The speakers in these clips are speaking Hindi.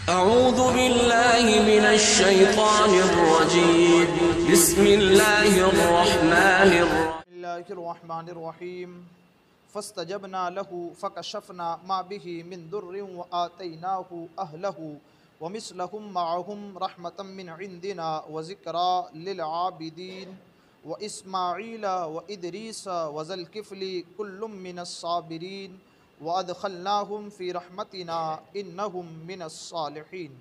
अऊज़ु बिल्लाहि मिनश शैतानिर्रजीम बिस्मिल्लाहिर्रहमानिर्रहीम फस्तजबना लहू फ़कशफ़ना मा बिही मिन दुर्रिन व आतैनाहू अहलहू व मिस्लहुम मअहुम रहमतम मिन इंदिना व ज़िक्रा लिल आबिदीन व इस्माईल व इदरीस व ज़ुल्किफ़्ली कुल्लुम मिनस साबिरीन व अदखलनाहुम फ़ी रहमतिना इन्नहुम मिनस सालिहीन।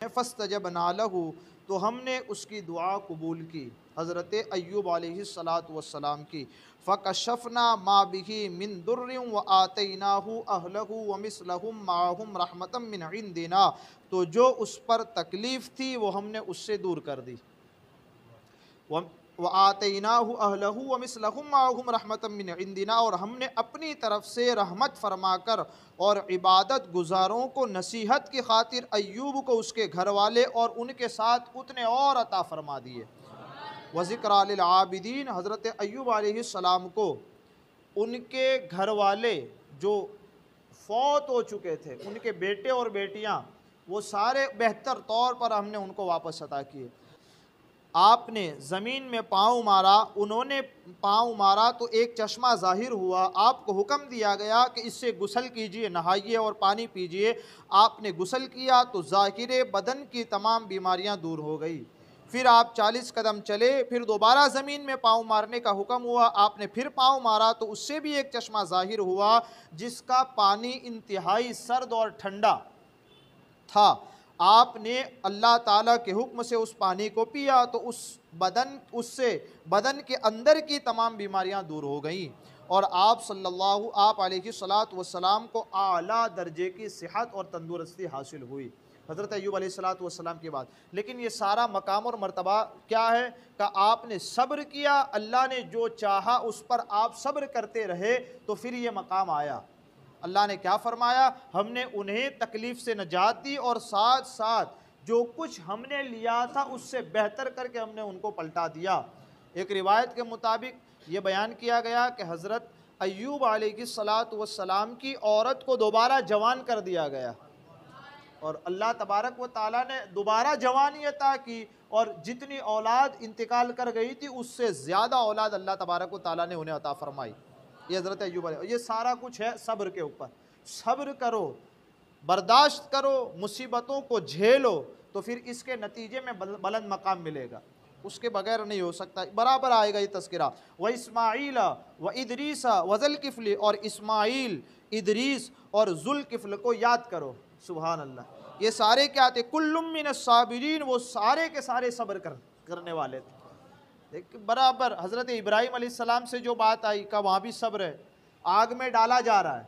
फ़स्तजबना लहू, तो हमने उसकी दुआ कबूल की, हज़रत अय्यूब अलैहिस्सलातु वस्सलाम की। फ़कशफ़ना मा बिही मिन दुर्रिन व आतैनाहू अहलहू व मिस्लहुम मअहुम रहमतम मिन इंदिना, तो जो उस पर तकलीफ़ थी वो हमने उससे दूर कर दी। व आतैनाहू अहलहू व मिस्लहुम मअहुम रहमतम मिन इंदिना, और हमने अपनी तरफ से रहमत फरमाकर और इबादत गुजारों को नसीहत की खातिर अय्यूब को उसके घर वाले और उनके साथ उतने और अता फरमा दिए। व ज़िक्रा लिल आबिदीन, हज़रत अय्यूब अलैहिस्सलाम को उनके घर वाले जो फौत हो चुके थे, उनके बेटे और बेटियां, वो सारे बेहतर तौर पर हमने उनको वापस अता किए। आपने ज़मीन में पाँव मारा, उन्होंने पाँव मारा तो एक चश्मा ज़ाहिर हुआ। आपको हुक्म दिया गया कि इससे गुस्ल कीजिए, नहाइए और पानी पीजिए। आपने गुस्ल किया तो ज़ाहिर बदन की तमाम बीमारियां दूर हो गई। फिर आप 40 कदम चले, फिर दोबारा ज़मीन में पाँव मारने का हुक्म हुआ। आपने फिर पाँव मारा तो उससे भी एक चश्मा ज़ाहिर हुआ जिसका पानी इंतहाई सर्द और ठंडा था। आपने अल्लाह ताला के हुक्म से उस पानी को पिया तो उससे बदन के अंदर की तमाम बीमारियां दूर हो गईं और आप अलैहिस्सलातु वस्सलाम को आला दर्जे की सेहत और तंदुरुस्ती हासिल हुई, हज़रत अय्यूब अलैहिस्सलातु वस्सलाम के बाद। लेकिन ये सारा मकाम और मर्तबा क्या है कि आपने सब्र किया, अल्लाह ने जो चाहा उस पर आप सब्र करते रहे तो फिर ये मकाम आया। अल्लाह ने क्या फरमाया, हमने उन्हें तकलीफ़ से नजात दी और साथ साथ जो कुछ हमने लिया था उससे बेहतर करके हमने उनको पलटा दिया। एक रिवायत के मुताबिक ये बयान किया गया कि हज़रत अय्यूब अलैहिस्सलातु वस्सलाम की औरत को दोबारा जवान कर दिया गया और अल्लाह तबारक व ताला ने दोबारा जवानी अता की और जितनी औलाद इंतकाल कर गई थी उससे ज़्यादा औलाद अल्लाह तबारक व ताला ने उन्हें अता फरमाई। ये हज़रत अय्यूब, ये सारा कुछ है सब्र के ऊपर। सब्र करो, बर्दाश्त करो, मुसीबतों को झेलो तो फिर इसके नतीजे में बुलंद मकाम मिलेगा, उसके बगैर नहीं हो सकता। बराबर आएगा ये तज़किरा। व इस्माईल व इदरीस व ज़ुल्किफ़्ली, और इस्माईल, इदरीस और ज़ुल्किफ़्ल को याद करो। सुभान अल्लाह, ये सारे क्या थे? कुल्लुम मिनस साबिरीन, वो सारे के सारे सब्र करने वाले थे। देखिए बराबर हज़रत इब्राहीम अलैहिस्सलाम से जो बात आई का वहाँ भी सब्र है। आग में डाला जा रहा है,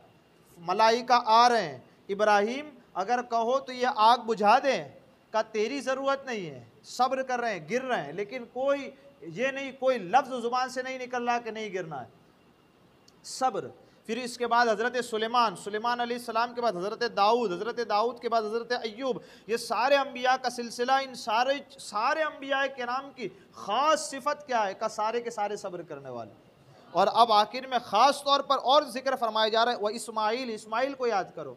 मलाइका आ रहे हैं, इब्राहीम अगर कहो तो ये आग बुझा दें, का तेरी ज़रूरत नहीं है, सब्र कर रहे हैं, गिर रहे हैं, लेकिन कोई ये नहीं, कोई लफ्ज़ ज़ुबान से नहीं निकल रहा कि नहीं गिरना है, सब्र। फिर इसके बाद हज़रत सुलेमान अलैहिस्सलाम के बाद हज़रत दाऊद के बाद हज़रत अय्यूब, ये सारे अम्बिया का सिलसिला। इन सारे अम्बिया किराम की ख़ास सिफत क्या है? का सारे के सारे सब्र करने वाले। और अब आखिर में ख़ास तौर पर और जिक्र फरमाया जा रहा है, वह इस्माईल को याद करो।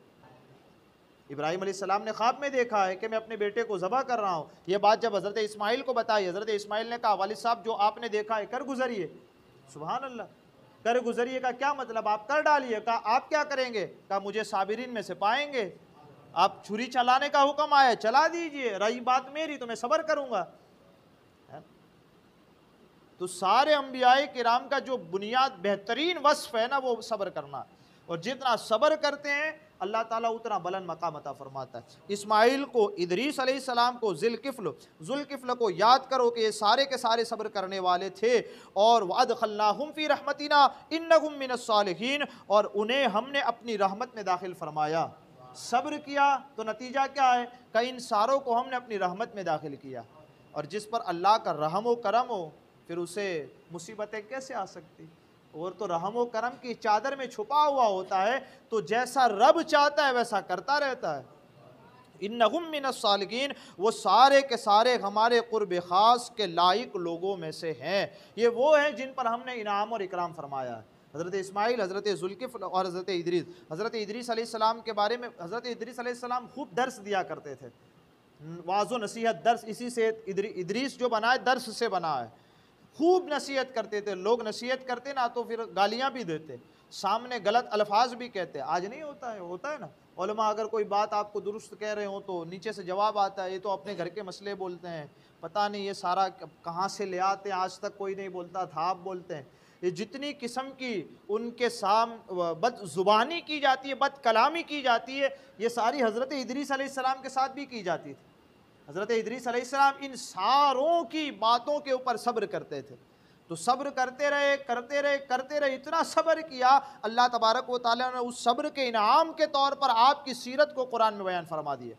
इब्राहीम अलैहिस्सलाम ने ख्वाब में देखा है कि मैं अपने बेटे को ज़बह कर रहा हूँ। ये बात जब हज़रत इस्माईल को बताई, हज़रत इस्माईल ने कहा, वालिद साहब जो आपने देखा है कर गुजरिए। सुभान अल्लाह, कर गुजरिए का क्या मतलब? आप कर डालिए। कहा आप क्या करेंगे? कहा मुझे साबिरीन में से पाएंगे। आप छुरी चलाने का हुक्म आया, चला दीजिए, रही बात मेरी तो मैं सब्र करूंगा। तो सारे अंबियाए किराम का जो बुनियाद बेहतरीन वस्फ है ना, वो सब्र करना, और जितना सब्र करते हैं अल्लाह ताला उतना बुलंद मकाम अता फरमाता है। इस्माईल को, इदरीस अलैहिस्सलाम को, ज़ुल्किफ़्ल को याद करो कि ये सारे के सारे सब्र करने वाले थे। और वअदखलनाहुम फ़ी रहमतिना इन्नहुम मिनस सालिहीन, और उन्हें हमने अपनी रहमत में दाखिल फरमाया। सब्र किया तो नतीजा क्या है? कि इन सारों को हमने अपनी रहमत में दाखिल किया। और जिस पर अल्लाह का रहम व करम हो फिर उसे मुसीबतें कैसे आ सकती? और तो रहम व करम की चादर में छुपा हुआ होता है, तो जैसा रब चाहता है वैसा करता रहता है। इन्नहुम मिनस सालिहीन, वो सारे के सारे हमारे कुर्ब ख़ास के लायक लोगों में से हैं। ये वो हैं जिन पर हमने इनाम और इकराम फरमाया है। हज़रत इस्माईल, हज़रत ज़ुल्किफ़्ल और हज़रत इदरीस अलैहिस्सलाम के बारे में हज़रत इदरीस अलैहिस्सलाम खूब दर्स दिया करते थे। वाज़ व नसीहत दर्स, इसी से इदरीस जो बना है दर्स से बना है। खूब नसीहत करते थे लोग, नसीहत करते ना तो फिर गालियाँ भी देते, सामने गलत अल्फाज भी कहते। आज नहीं होता है, होता है ना, उलमा अगर कोई बात आपको दुरुस्त कह रहे हो तो नीचे से जवाब आता है, ये तो अपने घर के मसले बोलते हैं, पता नहीं ये सारा कहाँ से ले आते हैं, आज तक कोई नहीं बोलता था, आप बोलते हैं। ये जितनी किस्म की उनके बद ज़ुबानी की जाती है, बद कलामी की जाती है, ये सारी हज़रत इदरीस अलैहिस्सलाम के साथ भी की जाती थी। हज़रत इदरीस अलैहिस्सलाम इन सारों की बातों के ऊपर सब्र करते थे। तो सब्र करते रहे करते रहे करते रहे, इतना सब्र किया, अल्लाह तबारक व तआला ने उस सब्र के इनाम के तौर पर आपकी सीरत को कुरान में बयान फरमा दिया।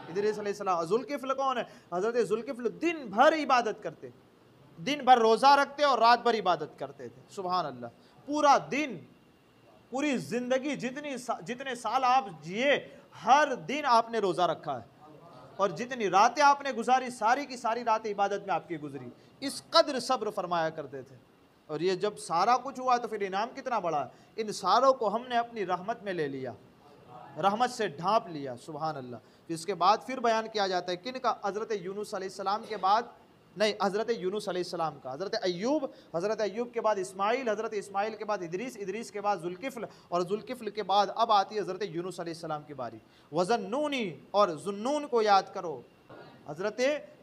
इदरीस अलैहिस्सलाम, ज़ुल्किफ्ल कौन है? हज़रत ज़ुल्किफ्ल दिन भर इबादत करते, दिन भर रोज़ा रखते और रात भर इबादत करते थे। सुभान अल्लाह, पूरा दिन, पूरी ज़िंदगी जितने साल आप जिए, हर दिन आपने रोज़ा रखा है, और जितनी रातें आपने गुजारी, सारी की सारी रातें इबादत में आपकी गुजरी। इस कदर सब्र फरमाया करते थे। और ये जब सारा कुछ हुआ तो फिर इनाम कितना बड़ा है। इन सारों को हमने अपनी रहमत में ले लिया, रहमत से ढांप लिया। सुभान अल्लाह। फिर इसके बाद फिर बयान किया जाता है किन का? हज़रत यूनुस अलैहिस्सलाम के बाद नहीं, हज़रत यूनुस अलैहिस्सलाम का, हज़रत अय्यूब के बाद इस्माइल, हज़रत इस्माइल के बाद इदरीस के बाद ज़ुल्किफ्ल, और ज़ुल्किफ्ल के बाद अब आती है हज़रत यूनुस अलैहिस्सलाम की बारी। वज़न्नूनी, और ज़ुन्नून को याद करो, हज़रत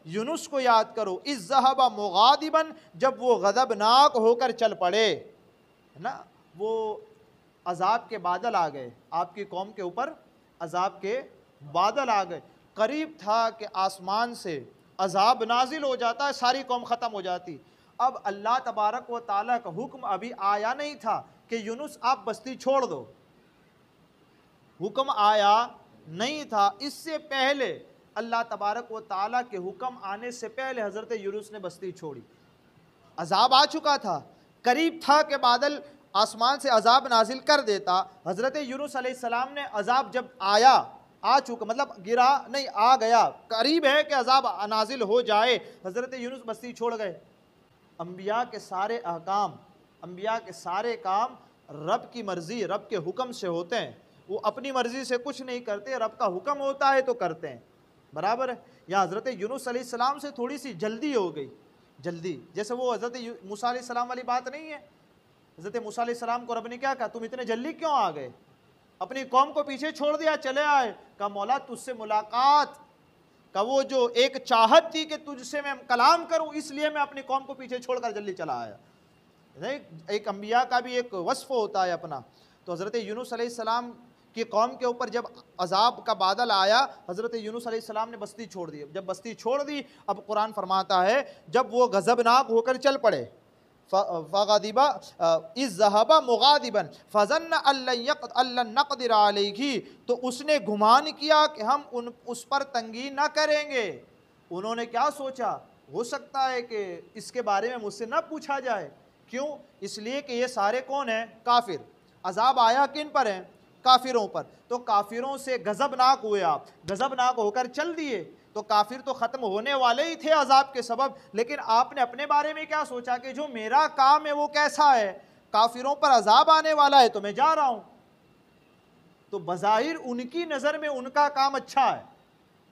यूनुस को याद करो। इज़ ज़हबा मुगादिबन, जब वो गज़बनाक होकर चल पड़े, है ना, वो अज़ाब के बादल आ गए, आपकी कौम के ऊपर अज़ाब के बादल आ गए। करीब था कि आसमान से अज़ाब नाजिल हो जाता है, सारी कौम ख़त्म हो जाती। अब अल्लाह तबारक व ताला का हुक्म अभी आया नहीं था कि यूनुस आप बस्ती छोड़ दो, हुक्म आया नहीं था। इससे पहले अल्लाह तबारक व ताला के हुक्म आने से पहले हज़रत यूनुस ने बस्ती छोड़ी। अज़ाब आ चुका था, करीब था कि बादल आसमान से अज़ाब नाजिल कर देता। हज़रत यूनुस अलैहिस्सलाम ने अज़ाब जब आया, आ चुका मतलब गिरा नहीं, आ गया, करीब है कि अज़ाब नाजिल हो जाए, हज़रत यूनुस बस्ती छोड़ गए। अम्बिया के सारे अहकाम, अम्बिया के सारे काम रब की मर्ज़ी, रब के हुक्म से होते हैं। वो अपनी मर्ज़ी से कुछ नहीं करते, रब का हुक्म होता है तो करते हैं, बराबर है। या हज़रत यूनुस अलैहिस्सलाम से थोड़ी सी जल्दी हो गई, जल्दी, जैसे वो हज़रत मूसा अलैहिस्सलाम वाली बात नहीं है। हज़रत मूसा अलैहिस्सलाम को रब ने क्या कहा, तुम इतने जल्दी क्यों आ गए? अपनी कौम को पीछे छोड़ दिया, चले आए। कहा मौला तुझसे मुलाकात का वो जो एक चाहत थी कि तुझसे मैं कलाम करूं, इसलिए मैं अपनी कौम को पीछे छोड़कर जल्दी चला आया। एक अंबिया का भी एक वस्फ होता है अपना। तो हज़रत यूनुस अलैहिस्सलाम की कौम के ऊपर जब अज़ाब का बादल आया, हज़रत यूनुस अलैहिस्सलाम ने बस्ती छोड़ दी। जब बस्ती छोड़ दी, अब कुरान फरमाता है जब वो गज़बनाक होकर चल पड़े, फ़ग़ादिबा इज़ ज़हबा मुगादिबन फ़ज़न्न अल्लन नक़दिर अलैहि, तो उसने गुमान किया कि हम उस पर तंगी ना करेंगे। उन्होंने क्या सोचा, हो सकता है कि इसके बारे में मुझसे ना पूछा जाए। क्यों? इसलिए कि ये सारे कौन हैं? काफिर। अज़ाब आया किन पर है? काफिरों पर। तो काफिरों से गज़बनाक हुए आप, गज़बनाक होकर चल दिए, तो काफिर तो ख़त्म होने वाले ही थे अज़ाब के सबब। लेकिन आपने अपने बारे में क्या सोचा कि जो मेरा काम है वो कैसा है, काफिरों पर अज़ाब आने वाला है तो मैं जा रहा हूँ। तो बज़ाहिर उनकी नज़र में उनका काम अच्छा है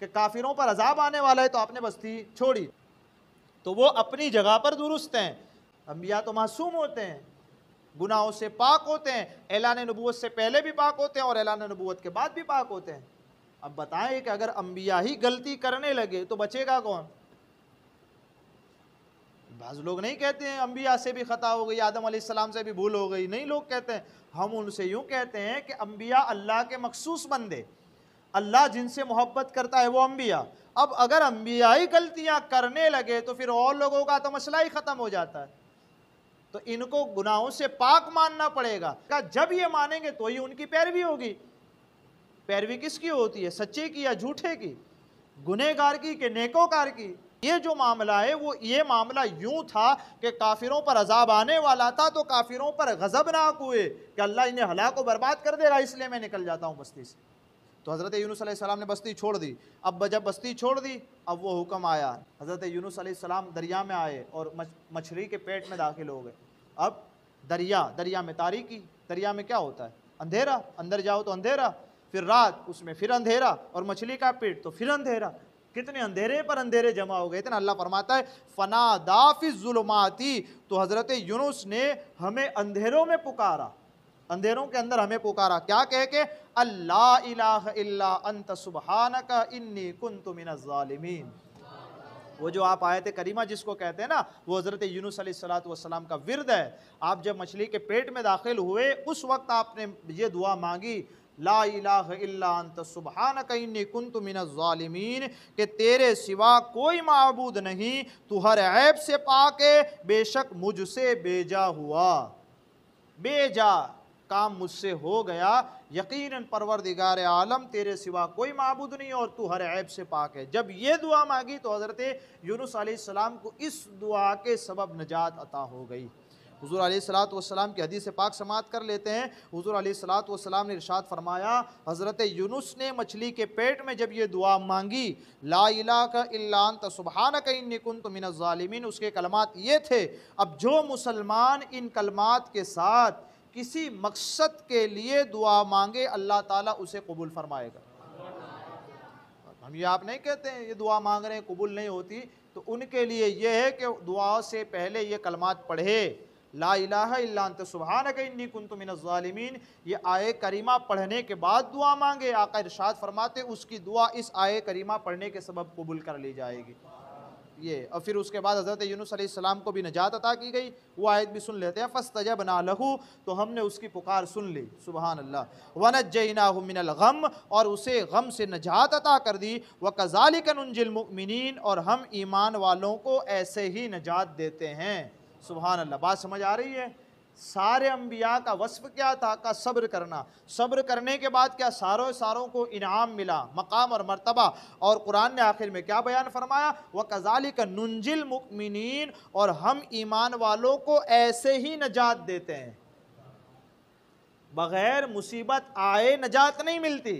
कि काफिरों पर अज़ाब आने वाला है, तो आपने बस्ती छोड़ी। तो वो अपनी जगह पर दुरुस्त हैं। अंबिया तो मासूम होते हैं, गुनाहों से पाक होते हैं, ऐलान नबूवत से पहले भी पाक होते हैं और ऐलान नबूवत के बाद भी पाक होते हैं। अब बताएं कि अगर अंबिया ही गलती करने लगे तो बचेगा कौन? बाज़ लोग नहीं कहते हैं अंबिया से भी ख़ता हो गई, आदम अलैहिस्सलाम से भी भूल हो गई, नहीं, लोग कहते हैं, हम उनसे यूँ कहते हैं कि अंबिया अल्लाह के मखसूस बंदे, अल्लाह जिनसे मोहब्बत करता है वो अंबिया। अब अगर अंबिया ही गलतियाँ करने लगे तो फिर और लोगों का तो मसला ही ख़त्म हो जाता है। तो इनको गुनाहों से पाक मानना पड़ेगा। जब ये मानेंगे तो ही उनकी पैरवी होगी। पैरवी किसकी होती है? सच्चे की या झूठे की? गुनहगार की कि नेकोकार की? ये जो मामला है वो ये मामला यूं था कि काफिरों पर अजाब आने वाला था, तो काफिरों पर गज़बनाक हुए कि अल्लाह इन्हें हलाक बर्बाद कर देगा, इसलिए मैं निकल जाता हूँ बस्ती से। तो हज़रत यूनुस अलैहिस्सलाम ने बस्ती छोड़ दी। अब जब बस्ती छोड़ दी, अब वो हुक्म आया, हज़रत यूनुस अलैहिस्सलाम दरिया में आए और मछली के पेट में दाखिल हो गए। अब दरिया में तारीकी, दरिया में क्या होता है? अंधेरा, अंदर जाओ तो अंधेरा, फिर रात, उसमें फिर अंधेरा, और मछली का पेट तो फिर अंधेरा। कितने अंधेरे पर अंधेरे जमा हो गए थे ना। अल्लाह फरमाता है फनादा फी ज़ुलुमाती, तो हज़रत यूनुस ने हमें अंधेरों में पुकारा, अंधेरों के अंदर हमें पुकारा, क्या कह के अल्ला इलाहा इल्ला अंत सुब्हानका इन्नी कुन्तु मिनज़ ज़ालिमीन। वो जो आप आयत करीमा जिसको कहते हैं ना, वो हज़रत यूनुस अलैहिस्सलातु वस्सलाम का विर्द है। आप जब मछली के पेट में दाखिल हुए उस वक्त आपने ये दुआ मांगी, ला इलाहा इल्ला अंत सुब्हानका इन्नी कुन्तु मिनज़ ज़ालिमीन, कि तेरे सिवा कोई माबूद नहीं, तू हर ऐब से पाक है, बेशक मुझसे बेजा हुआ, बेजा काम मुझसे हो गया, यकीनन परवरदिगार आलम तेरे सिवा कोई माबूद नहीं और तू हर ऐब से पाक है। जब ये दुआ मांगी तो हज़रत यूनुस अलैहिस्सलाम को इस दुआ के सबब नजात अता हो गई। हुज़ूर अलैहिस्सलातु वस्सलाम की हदीस पाक समात कर लेते हैं। हुज़ूर अलैहिस्सलातु वस्सलाम ने इरशाद फरमाया, हज़रत यूनुस ने मछली के पेट में जब ये दुआ मांगी, ला इलाहा इल्ला अंत सुब्हानका इन्नी कुन्तु मिनज़ ज़ालिमीन, उसके कलमात ये थे। अब जो मुसलमान इन कलमात के साथ किसी मकसद के लिए दुआ मांगे, अल्लाह ताला उसे कबूल फरमाएगा। हम ये आप नहीं कहते हैं ये दुआ मांग रहे हैं कबूल नहीं होती, तो उनके लिए ये है कि दुआ से पहले ये कलमात पढ़े, ला इलाहा इल्ला अंत सुब्हानका इन्नी कुन्तु मिनज़ ज़ालिमीन, ये आये करीमा पढ़ने के बाद दुआ मांगे। आका इरशाद फरमाते उसकी दुआ इस आये करीमा पढ़ने के सबब कबूल कर ली जाएगी। ये और फिर उसके बाद हज़रत यूनुस अलैहिस्सलाम को भी नजात अता की गई। वो आयत भी सुन लेते हैं, फस्तजबना लहू, तो हमने उसकी पुकार सुन ली, सुबहान अल्लाह। वनज्जैनाहु मिनल गम, और उसे गम से नजात अता कर दी। वकज़ालिका नुंजिल मुमिनीन, और हम ईमान वालों को ऐसे ही नजात देते हैं, सुबहान अल्लाह। बात समझ आ रही है? सारे अंबिया का वस्फ क्या था? का सब्र करना। सब्र करने के बाद क्या सारों को इनाम मिला, मकाम और मर्तबा। और कुरान ने आखिर में क्या बयान फरमाया? व कज़ालिका नुंजिल मुमिनीन, और हम ईमान वालों को ऐसे ही नजात देते हैं। बगैर मुसीबत आए नजात नहीं मिलती,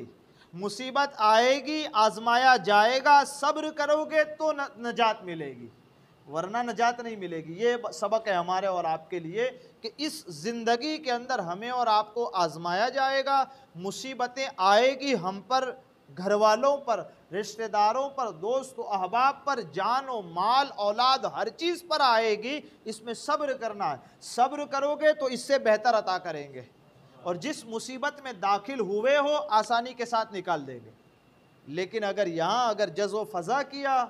मुसीबत आएगी, आजमाया जाएगा, सब्र करोगे तो नजात मिलेगी, वरना नजात नहीं मिलेगी। ये सबक है हमारे और आपके लिए कि इस ज़िंदगी के अंदर हमें और आपको आजमाया जाएगा, मुसीबतें आएगी हम पर, घर वालों पर, रिश्तेदारों पर, दोस्त अहबाब पर, जान व माल औलाद हर चीज़ पर आएगी। इसमें सब्र करना है, सब्र करोगे तो इससे बेहतर अता करेंगे, और जिस मुसीबत में दाखिल हुए हो आसानी के साथ निकाल देंगे। लेकिन अगर यहाँ अगर जज़्व फ़ज़ा किया,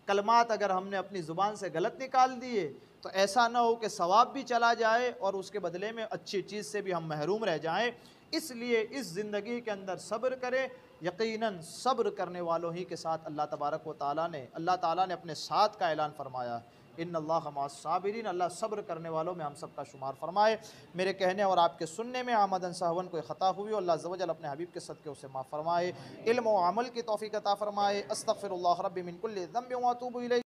कलमात अगर हमने अपनी ज़ुबान से गलत निकाल दिए, तो ऐसा ना हो कि सवाब भी चला जाए और उसके बदले में अच्छी चीज़ से भी हम महरूम रह जाएं। इसलिए इस ज़िंदगी के अंदर सब्र करें। यकीनन सब्र करने वालों ही के साथ अल्लाह तबारक व तआला ने अपने साथ का ऐलान फरमाया, इन्नल्लाह मअस साबिरीन, अल्लाह सब्र करने वालों में हम सब का शुमार फरमाए। मेरे कहने और आपके सुनने में आमदन सहवन कोई ख़ता हुई, अल्लाह अज़्ज़ व जल अपने हबीब के सदक़े उसे माफ़ फरमाए, इल्म व अमल की तौफ़ीक़ अता फरमाए। अस्तग़फ़िरुल्लाह रब्बी मिन कुल्लि ज़ंबिन व अतूबु इलैह।